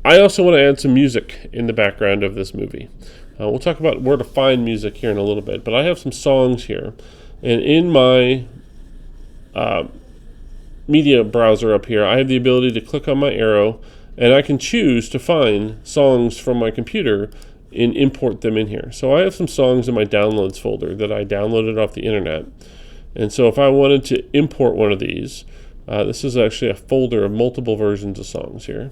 I also want to add some music in the background of this movie. We'll talk about where to find music here in a little bit, but I have some songs here. And in my media browser up here, I have the ability to click on my arrow, and I can choose to find songs from my computer and import them in here. So I have some songs in my downloads folder that I downloaded off the internet. And so if I wanted to import one of these, this is actually a folder of multiple versions of songs here.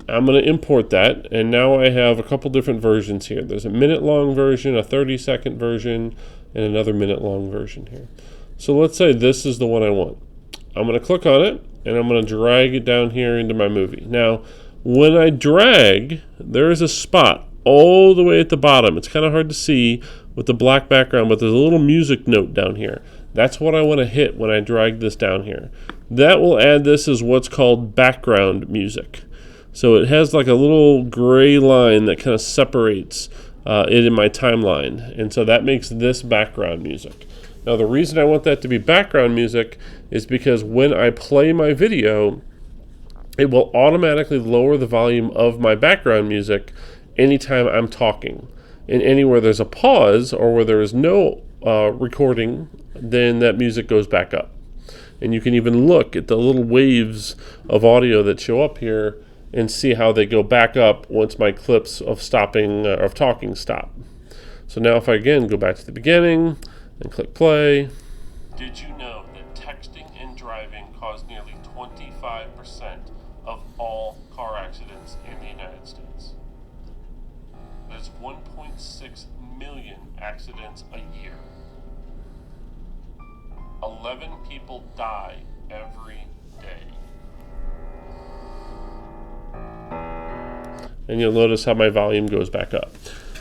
I'm going to import that, and now I have a couple different versions here. There's a minute-long version, a 30-second version, and another minute-long version here. So let's say this is the one I want. I'm going to click on it, and I'm going to drag it down here into my movie. Now, when I drag, there is a spot all the way at the bottom. It's kind of hard to see with the black background, but there's a little music note down here. That's what I want to hit when I drag this down here. That will add this as what's called background music. So it has like a little gray line that kind of separates it in my timeline. And so that makes this background music. Now the reason I want that to be background music is because when I play my video, it will automatically lower the volume of my background music anytime I'm talking. And anywhere there's a pause or where there is no recording, then that music goes back up. And you can even look at the little waves of audio that show up here and see how they go back up once my clips of talking stop. So now if I again go back to the beginning and click play. Did you know that texting and driving cause nearly 25% of all car accidents in the United States? There's 1.6 million accidents a year. 11 people die every day. And you'll notice how my volume goes back up.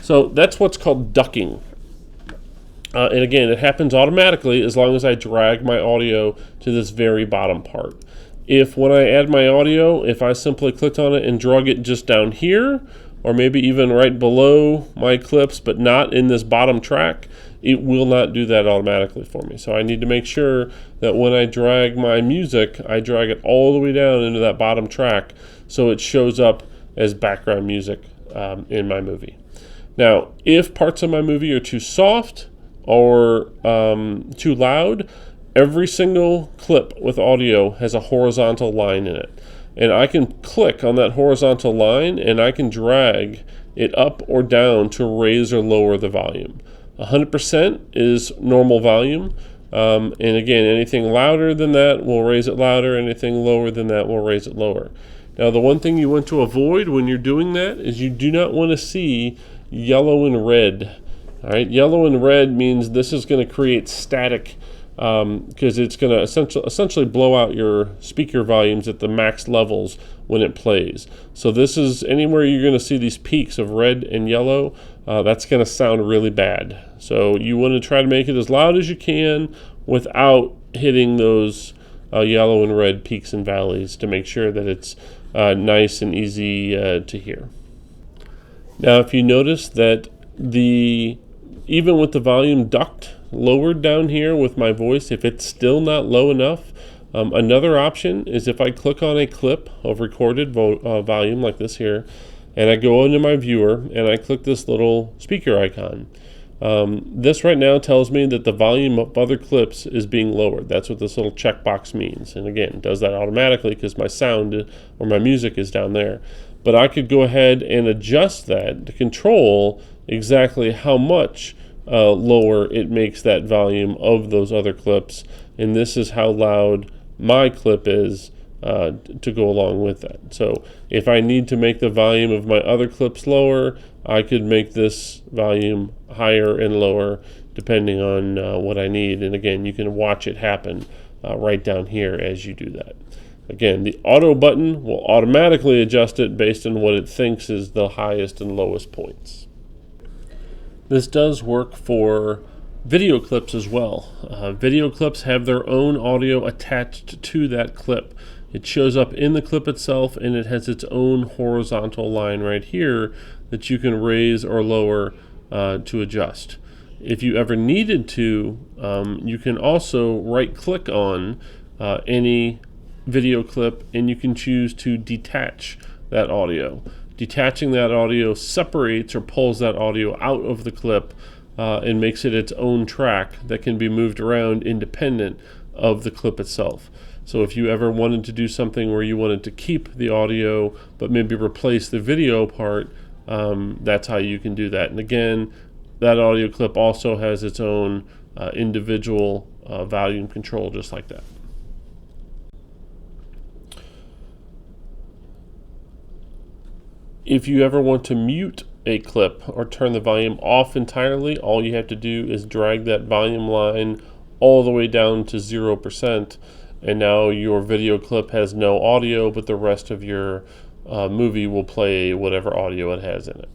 So that's what's called ducking. And again, it happens automatically as long as I drag my audio to this very bottom part. If when I add my audio, if I simply clicked on it and drag it just down here, or maybe even right below my clips, but not in this bottom track, it will not do that automatically for me. So I need to make sure that when I drag my music, I drag it all the way down into that bottom track so it shows up as background music in my movie. Now, if parts of my movie are too soft or too loud, every single clip with audio has a horizontal line in it. And I can click on that horizontal line and I can drag it up or down to raise or lower the volume. 100% is normal volume. And again, anything louder than that will raise it louder. Anything lower than that will raise it lower. Now, the one thing you want to avoid when you're doing that is you do not want to see yellow and red. All right, yellow and red means this is going to create static because it's going to essentially blow out your speaker volumes at the max levels when it plays. So this is anywhere you're going to see these peaks of red and yellow, that's going to sound really bad. So you want to try to make it as loud as you can without hitting those yellow and red peaks and valleys to make sure that it's nice and easy to hear. Now, if you notice that even with the volume ducked, lowered down here with my voice, if it's still not low enough, another option is if I click on a clip of recorded volume like this here, and I go into my viewer and I click this little speaker icon. This right now tells me that the volume of other clips is being lowered. That's what this little checkbox means. And again, it does that automatically because my sound or my music is down there. But I could go ahead and adjust that to control exactly how much lower it makes that volume of those other clips. And this is how loud my clip is to go along with that. So if I need to make the volume of my other clips lower, I could make this volume higher and lower depending on what I need. And again, you can watch it happen right down here as you do that. Again, the auto button will automatically adjust it based on what it thinks is the highest and lowest points. This does work for video clips as well. Video clips have their own audio attached to that clip. It shows up in the clip itself, and it has its own horizontal line right here that you can raise or lower to adjust. If you ever needed to, you can also right-click on any video clip, and you can choose to detach that audio. Detaching that audio separates or pulls that audio out of the clip and makes it its own track that can be moved around independent of the clip itself. So if you ever wanted to do something where you wanted to keep the audio but maybe replace the video part, that's how you can do that. And again, that audio clip also has its own individual volume control, just like that. If you ever want to mute a clip or turn the volume off entirely, all you have to do is drag that volume line all the way down to 0%, and now your video clip has no audio, but the rest of your movie will play whatever audio it has in it.